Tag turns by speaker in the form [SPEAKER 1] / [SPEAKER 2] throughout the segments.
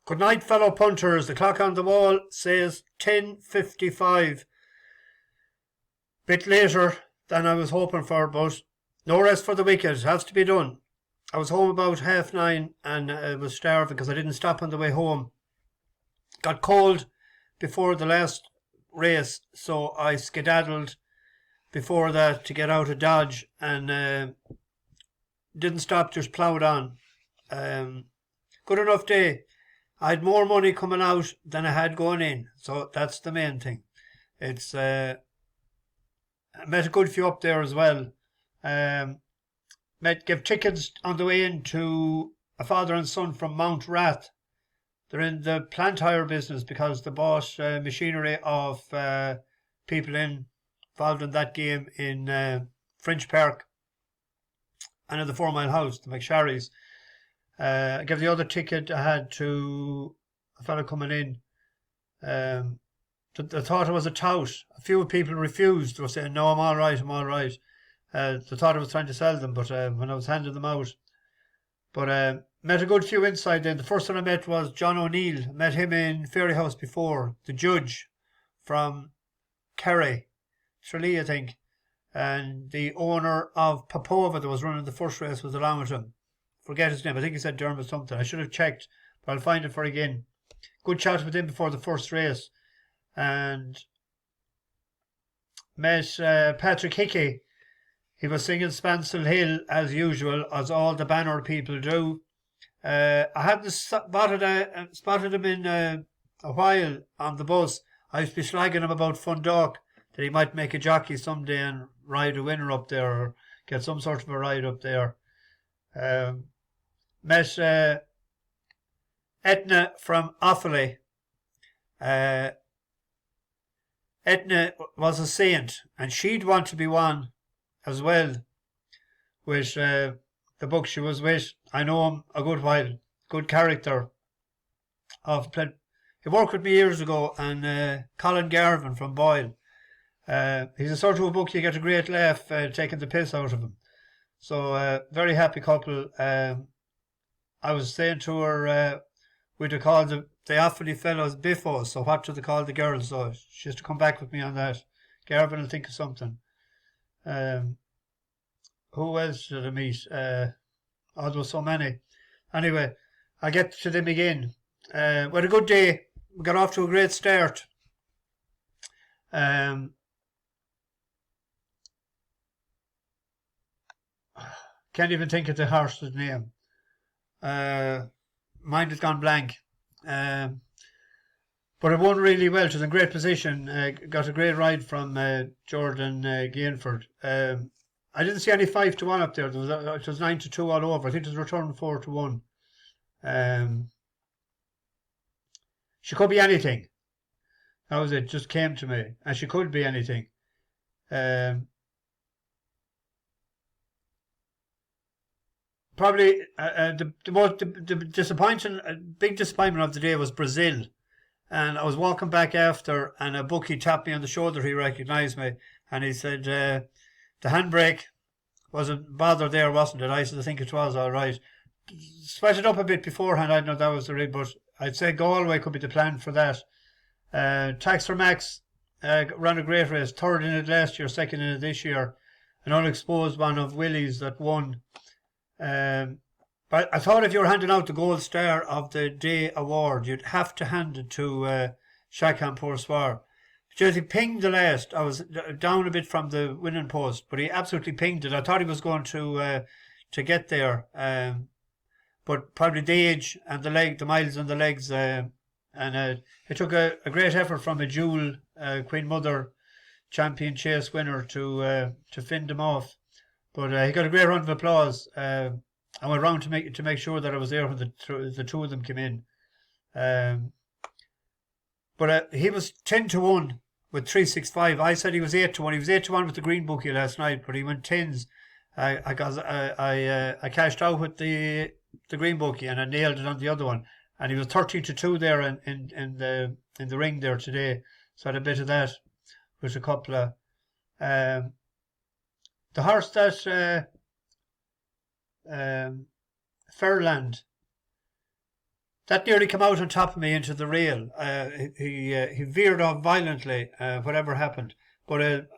[SPEAKER 1] Good night, fellow punters. The clock on the wall says 10:55. Bit later than I was hoping for, but no rest for the wicked. Has to be done. I was home about 9:30 and I was starving because I didn't stop on the way home. Got cold before the last race, so I skedaddled before that to get out of Dodge and didn't stop, just ploughed on. Good enough day. I had more money coming out than I had going in, so that's the main thing. It's I met a good few up there as well. Gave tickets on the way in to a father and son from Mount Rath. They're in the plant hire business because they bought machinery of people involved in that game in French Park and in the 4 Mile House, the McSharrys. I gave the other ticket I had to a fellow coming in. They thought it was a tout. A few people refused. They were saying, no, I'm all right, I'm all right. They thought I was trying to sell them, but when I was handing them out. But met a good few inside then. The first one I met was John O'Neill. Met him in Fairyhouse before. The judge from Kerry, Tralee, I think. And the owner of Popova that was running the first race was along with him. Forget his name. I think he said Dermot something. I should have checked, but I'll find it for again. Good chat with him before the first race. And met Patrick Hickey. He was singing Spancel Hill as usual, as all the Banner people do. I hadn't spotted him in a while on the bus. I used to be slagging him about Fundalk, that he might make a jockey someday and ride a winner up there or get some sort of a ride up there. Met Etna from Offaly. Etna was a saint, and she'd want to be one as well with the book she was with. I know him a good while. Good character. He worked with me years ago, and Colin Garvin from Boyle. He's a sort of a book you get a great laugh taking the piss out of him. So very happy couple. I was saying to her, we'd have called the Offaly fellows Biffos, so what do they call the girls? So she has to come back with me on that. Garvin will think of something. Who else did I meet? There was so many. Anyway, I get to them again. We had a good day. We got off to a great start. Can't even think of the horse's name. Mind has gone blank. But it won really well. It was in great position. Got a great ride from Jordan Gainford. I didn't see any 5-1 up there. It was 9-2 all over. I think it was return 4-1. She could be anything. That was it. Just came to me, and she could be anything. Probably the disappointing, big disappointment of the day was Brazil. And I was walking back after, and a bookie tapped me on the shoulder. He recognised me, and he said, the handbrake wasn't bothered there, wasn't it? I said, I think it was all right. Sweated up a bit beforehand. I know that was the rig, but I'd say Galway could be the plan for that. Tax for Max ran a great race, third in it last year, second in it this year. An unexposed one of Willie's that won. But I thought if you were handing out the gold star of the day award, you'd have to hand it to Shakhan Poursoir. He pinged the last. I was down a bit from the winning post, but he absolutely pinged it. I thought he was going to get there, but probably the age and the miles and the legs, and it took a great effort from a dual Queen Mother champion chase winner to fend him off. But he got a great round of applause. I went round to make sure that I was there when the two of them came in. But he was 10-1 with 365. I said he was 8-1. He was 8-1 with the green bookie last night, but he went 10s. I cashed out with the green bookie and I nailed it on the other one. And he was 13-2 there in the ring there today. So I had a bit of that with a couple of. The horse that Fairland, That nearly came out on top of me into the rail. He veered off violently, whatever happened. But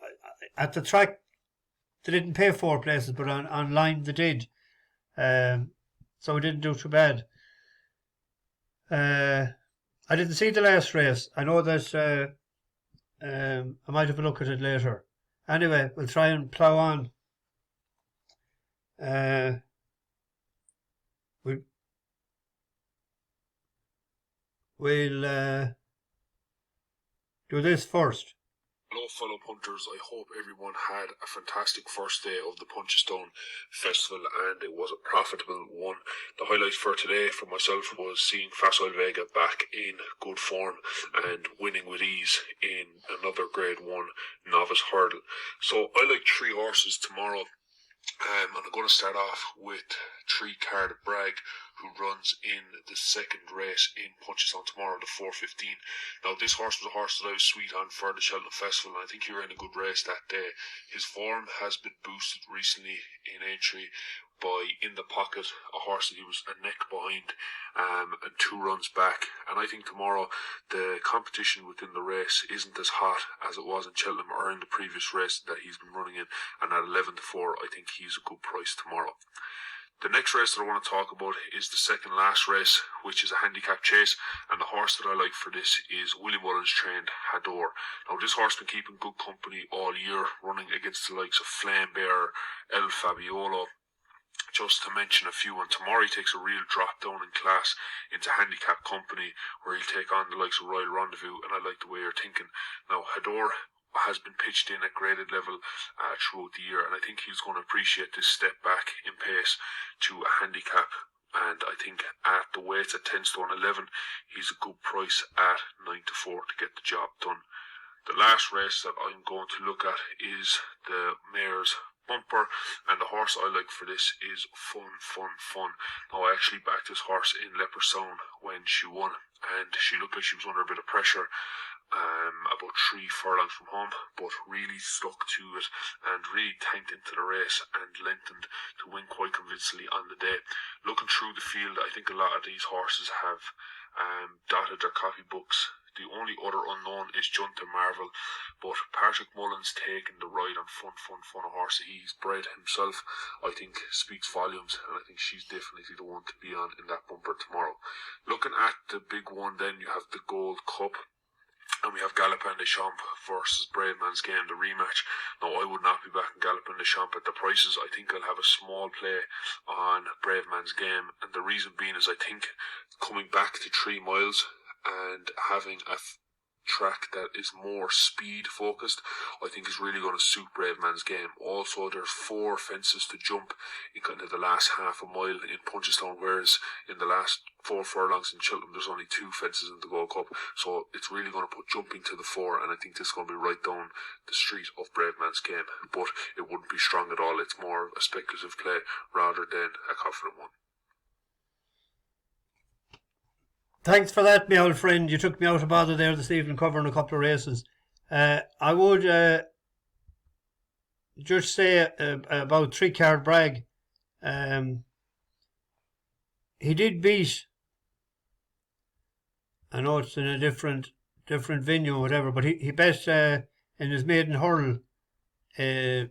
[SPEAKER 1] at the track, they didn't pay 4 places, but on line they did. So we didn't do too bad. I didn't see the last race. I know that I might have a look at it later. Anyway, we'll try and plough on. We'll do this first.
[SPEAKER 2] Hello fellow punters, I hope everyone had a fantastic first day of the Punchestown Festival and it was a profitable one. The highlight for today for myself was seeing Facile Vega back in good form and winning with ease in another Grade 1 novice hurdle. So I like 3 horses tomorrow. And I'm going to start off with 3 Card Bragg, who runs in the second race in Punchestown tomorrow, the 4:15. Now, this horse was a horse that I was sweet on for the Cheltenham Festival, and I think he ran a good race that day. His form has been boosted recently in entry by In the Pocket, a horse that he was a neck behind and 2 runs back. And I think tomorrow the competition within the race isn't as hot as it was in Cheltenham or in the previous race that he's been running in. And at 11-4, I think he's a good price tomorrow. The next race that I want to talk about is the second last race, which is a handicap chase, and the horse that I like for this is Willie Mullins trained Hador. Now, this horse has been keeping good company all year, running against the likes of Flame Bear, El Fabiolo, just to mention a few. And tomorrow he takes a real drop down in class into handicap company, where he'll take on the likes of Royal Rendezvous, and I like the way you're thinking. Now, Hador has been pitched in at graded level throughout the year, and I think he's going to appreciate this step back in pace to a handicap. And I think at the weights at 10 stone 11, he's a good price at 9-4 to get the job done. The last race that I'm going to look at is the Mayor's Bumper, and the horse I like for this is Fun. Now, I actually backed this horse in Leopardstown when she won, and she looked like she was under a bit of pressure. About 3 furlongs from home, but really stuck to it and really tanked into the race and lengthened to win quite convincingly on the day. Looking through the field, I think a lot of these horses have dotted their copybooks. The only other unknown is Junta Marvel, but Patrick Mullins taking the ride on Fun, a horse that he's bred himself, I think speaks volumes, and I think she's definitely the one to be on in that bumper tomorrow. Looking at the big one, then you have the Gold Cup. And we have Galopin Des Champs versus Brave Man's Game, the rematch. Now, I would not be backing Galopin Des Champs at the prices. I think I'll have a small play on Brave Man's Game. And the reason being is I think coming back to 3 miles and having a track that is more speed focused, I think is really going to suit Brave Man's Game. Also, there's 4 fences to jump in kind of the last half a mile in Punchestown, whereas in the last 4 furlongs in Cheltenham there's only 2 fences in the Gold Cup, so it's really going to put jumping to the fore, and I think this is going to be right down the street of Brave Man's Game. But it wouldn't be strong at all. It's more a speculative play rather than a confident one.
[SPEAKER 1] Thanks for that, my old friend. You took me out of bother there this evening covering a couple of races. I would just say about 3 Card Bragg. He did beat, I know it's in a different venue or whatever, but he bet in his maiden hurl, he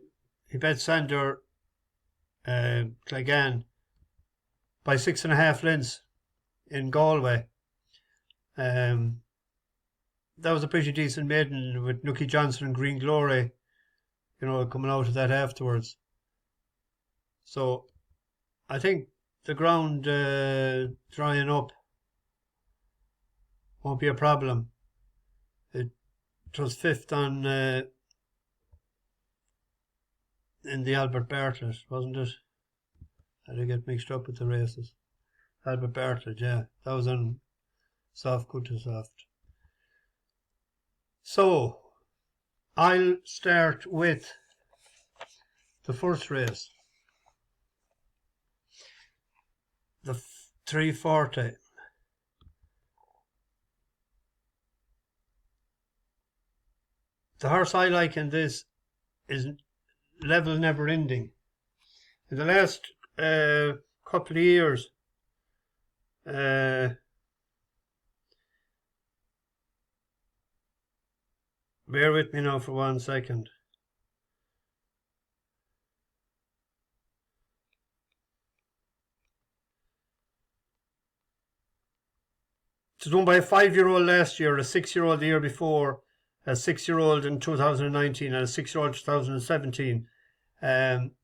[SPEAKER 1] bet Sander Clegane by 6.5 lengths in Galway. That was a pretty decent maiden with Nookie Johnson and Green Glory, coming out of that afterwards. So I think the ground drying up won't be a problem. It was 5th on in the Albert Bartlett, wasn't it? I did get mixed up with the races. Albert Bartlett, yeah, that was on soft, good to soft. So I'll start with the first race, the 340. The horse I like in this is Level Neverending. In the last couple of years, Bear with me now for 1 second. It was won by a 5-year-old last year, a 6-year-old the year before, a 6-year-old in 2019, and a 6-year-old in 2017.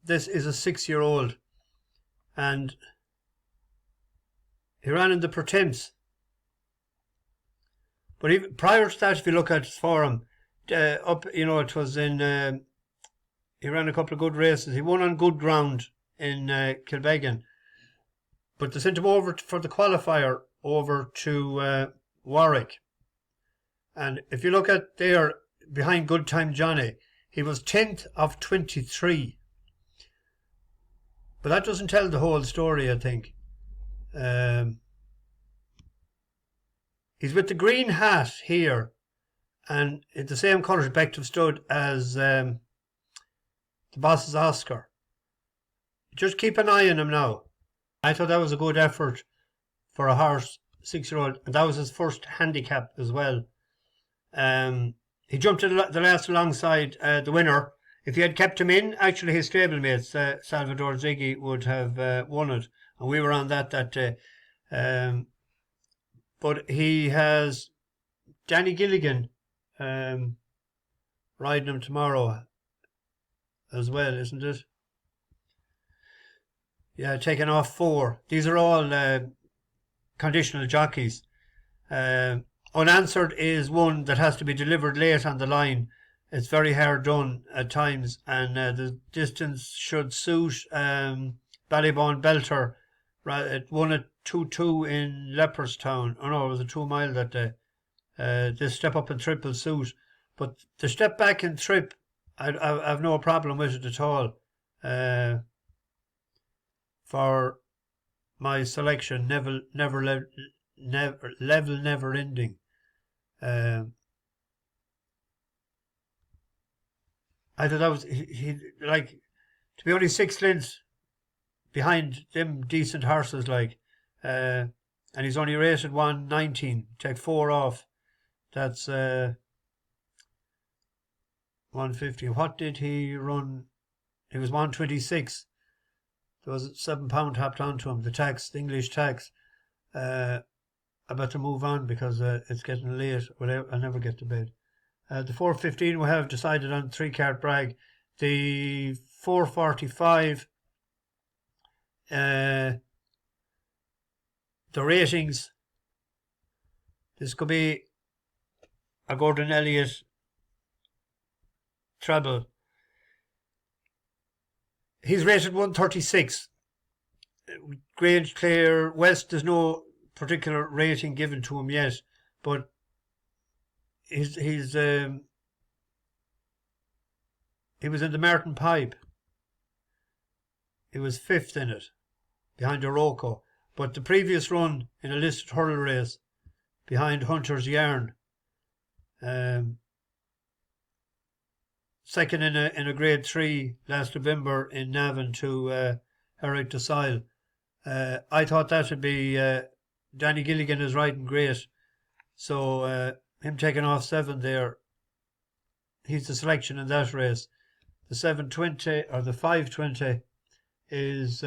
[SPEAKER 1] This is a 6-year-old, and he ran in the Pertemps. But even prior to that, if you look at his form, it was in. He ran a couple of good races. He won on good ground in Kilbeggan, but they sent him over for the qualifier over to Warwick. And if you look at there behind Good Time Johnny, he was 10th of 23. But that doesn't tell the whole story, I think. He's with the green hat here, and it's the same colour respective stud as the boss's Oscar. Just keep an eye on him now. I thought that was a good effort for a horse, 6-year-old, and that was his first handicap as well. He jumped to the last alongside the winner. If he had kept him in, actually his stablemates, Salvadore, Ziggy, would have won it, and we were on that day. But he has Danny Gilligan riding him tomorrow as well, isn't it? Yeah, taking off 4. These are all conditional jockeys. Unanswered is one that has to be delivered late on the line. It's very hard done at times, and the distance should suit Ballybourne Belter. It won at 2-2 in Leopardstown. Oh no, it was a 2 mile that day. This step up and trip will suit, but the step back and trip, I have no problem with it at all. For my selection, Level Neverending. I thought that was he like to be only 6 lengths behind them decent horses, like, and he's only rated 119. Take 4 off. That's 150. What did he run? He was 126. There was £7 tapped onto him. The English tax. I better move on because it's getting late. I'll never get to bed. The 4:15 we have decided on 3-cart brag. The 4:45. The ratings. This could be a Gordon Elliott treble. He's rated 136. Grange, Clare, West, there's no particular rating given to him yet, but he was in the Martin Pipe. He was 5th in it, behind Oroco. But the previous run in a listed hurdle race, behind Hunter's Yarn, second in a grade 3 last November in Navan to Eric DeSile. I thought that would be Danny Gilligan is riding great, so him taking off 7 there, he's the selection in that race. The 7:20 or the 5:20 is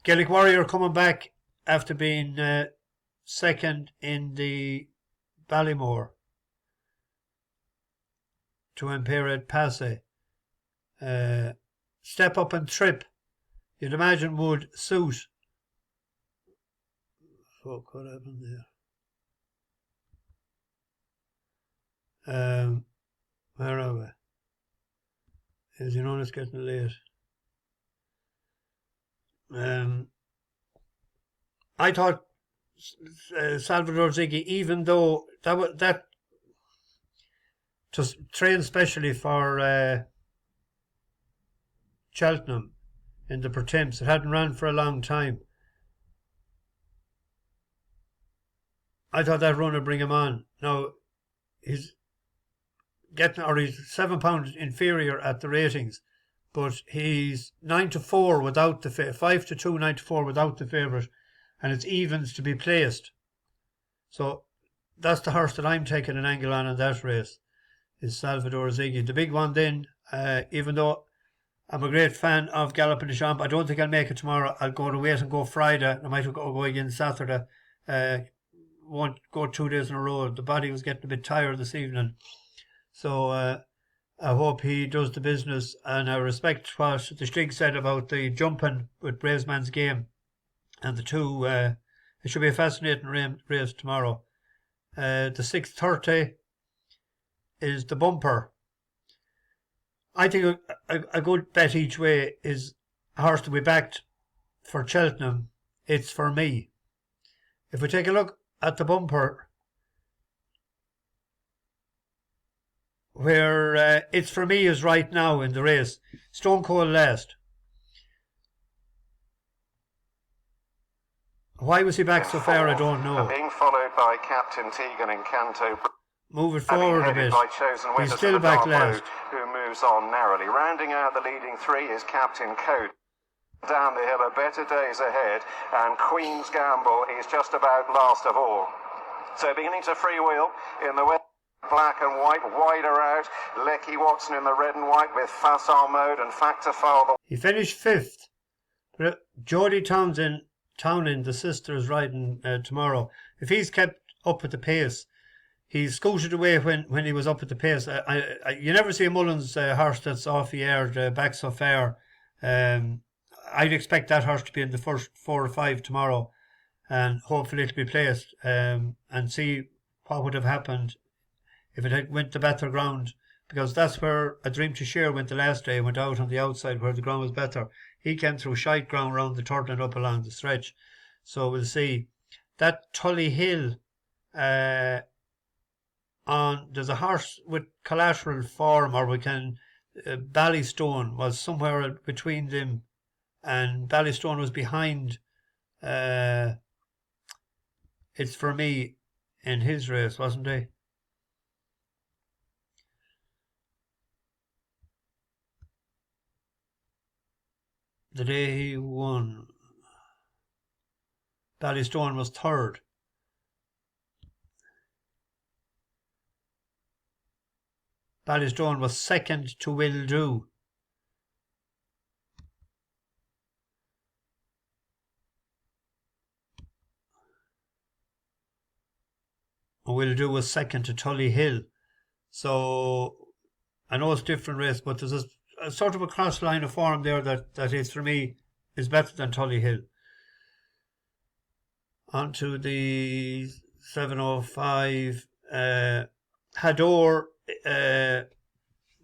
[SPEAKER 1] Gaelic Warrior coming back after being second in the Ballymore to Imperial Passe. Step up and trip, you'd imagine would suit. Fuck, what happened there? Where are we? As you know, it's getting late. I thought Salvadore Ziggy, even though that was trained specially for Cheltenham in the Pertemps, it hadn't ran for a long time. I thought that run would bring him on. Now he's £7 inferior at the ratings, but he's 9-4 without the 5-2, 9-4 without the favourite, and it's evens to be placed. So that's the horse that I'm taking an angle on in that race, is Salvadore Ziggy. The big one then, even though I'm a great fan of Galloping the Champ, I don't think I'll make it tomorrow. I'll go to wait and go Friday. I might go again Saturday. Won't go 2 days in a row. The body was getting a bit tired this evening. So I hope he does the business, and I respect what the Stig said about the jumping with Braesman's game. And the two, it should be a fascinating race tomorrow. The 6:30 is the bumper. I think a good bet each way is a horse to be backed for Cheltenham. It's For Me. If we take a look at the bumper, where It's For Me is right now in the race, Stone Cold last. Why was he back so far? I don't know.
[SPEAKER 3] Being followed by Captain Tegan and Canto.
[SPEAKER 1] Move it forward a bit. He's still back last.
[SPEAKER 3] Who moves on narrowly. Rounding out the leading three is Captain Coat. Down the hill are better days ahead, and Queen's Gamble is just about last of all. So beginning to freewheel in the west, black and white, wider out. Lecky Watson in the red and white with Facile Mode and Factor File.
[SPEAKER 1] He finished 5th. Jodie Townend, the sister, is riding tomorrow. If he's kept up at the pace, he scooted away when he was up at the pace. You never see a Mullins horse that's off the air back so far. I'd expect that horse to be in the first 4 or 5 tomorrow, and hopefully it'll be placed, and see what would have happened if it had went to better ground, because that's where A Dream to Share went the last day. Went out on the outside where the ground was better. He came through shite ground round the turn and up along the stretch. So we'll see. That Tully Hill, there's a horse with collateral form, or we can, Ballystone was somewhere between them, and Ballystone was behind It's For Me in his race, wasn't he? The day he won, Ballystone was 3rd. Ballystone was 2nd to Will Do. Will Do was 2nd to Tully Hill. So I know it's a different race, but there's a sort of a cross line of form there that is, For Me, is better than Tully Hill. On to the 7:05. Hador, that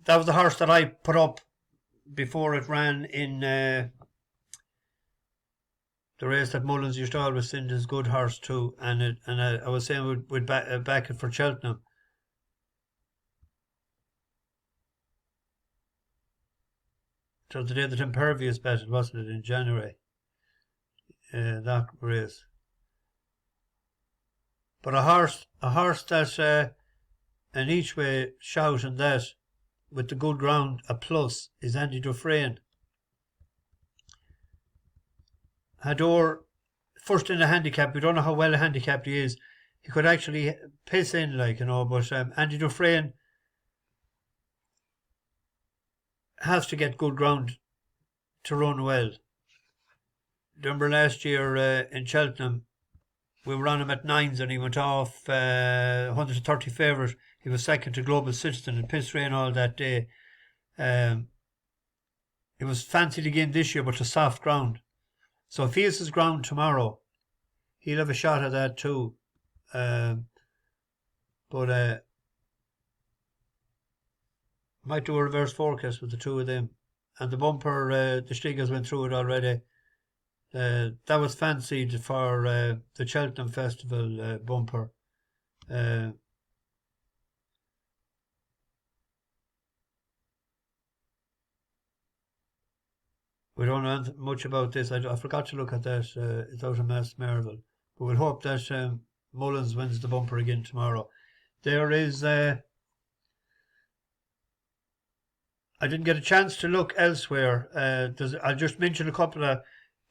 [SPEAKER 1] was the horse that I put up before it ran in the race that Mullins used to always send his good horse to, and I was saying we'd back it for Cheltenham. It was the day that Impervious betted, wasn't it, in January? That race. But a horse that an each way shout and that with the good ground a plus is Andy Dufresne. Hador, first in a handicap. We don't know how well handicapped he is. He could actually piss in, but Andy Dufresne has to get good ground to run well. Remember last year in Cheltenham, we were on him at 9s and he went off 130 favourite. He was 2nd to Global Citizen and piss rain all that day. He was fancied again this year, but to soft ground. So if he has his ground tomorrow, he'll have a shot at that too. Might do a reverse forecast with the two of them. And the bumper, the Stigers went through it already. That was fancied for the Cheltenham Festival bumper. We don't know much about this. I forgot to look at that. It's out of Mass Merville. But we'll hope that Mullins wins the bumper again tomorrow. There is... I didn't get a chance to look elsewhere. I'll just mention a couple of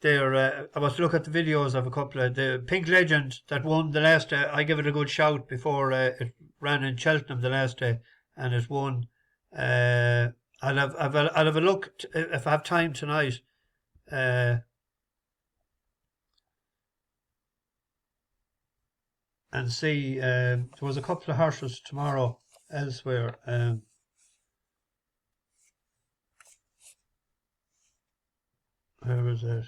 [SPEAKER 1] I was to look at the videos of a couple of the Pink Legend that won the last day. I gave it a good shout before it ran in Cheltenham the last day, and it won. I'll have a look if I have time tonight. And see, there was a couple of horses tomorrow elsewhere. Where was it?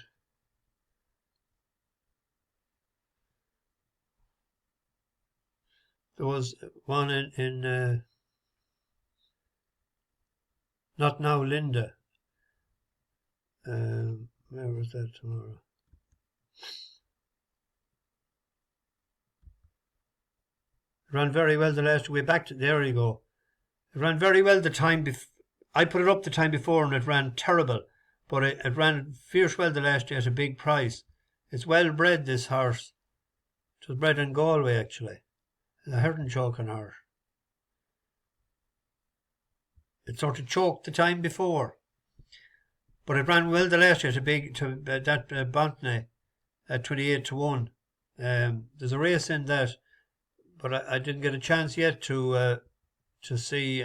[SPEAKER 1] There was one in Not Now Linda. Where was that tomorrow? It ran very well the last way back to, there you go. It ran very well the time before. I put it up the time before and it ran terrible, but it ran fierce well the last day at a big price. It's well bred, this horse. It was bred in Galway actually. A herding choking horse. It sort of choked the time before, but it ran well the last year that Bontney at 28-1. There's a race in that, but I didn't get a chance yet to see.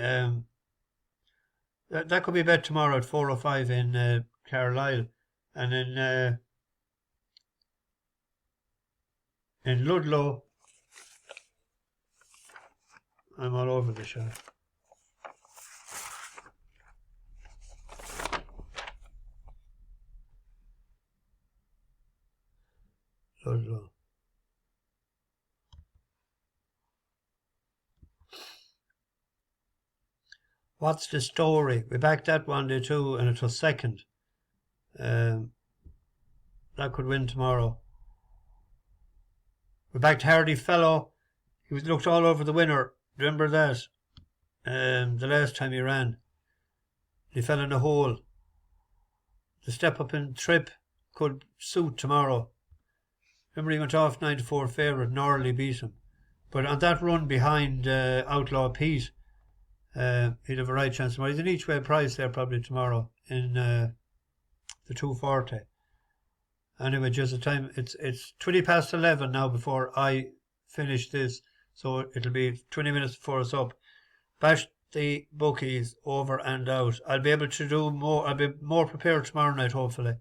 [SPEAKER 1] That could be bet tomorrow at 4:05 in Carlisle, and in Ludlow. I'm all over the shop. Ludlow. What's the story? We backed that one day too, and it was second. That could win tomorrow. We backed Hardy Fellow. He looked all over the winner. Remember that? The last time he ran. He fell in a hole. The step up in trip could suit tomorrow. Remember he went off 9-4 favourite. Norley beat him. But on that run behind Outlaw Pete, he'd have a right chance tomorrow. He's an each way price there probably tomorrow in the 240. Anyway, just the time. It's 11 now before I finish this, so it'll be 20 minutes before it's up. Bash the bookies over and out. I'll be able to do more. I'll be more prepared tomorrow night, hopefully.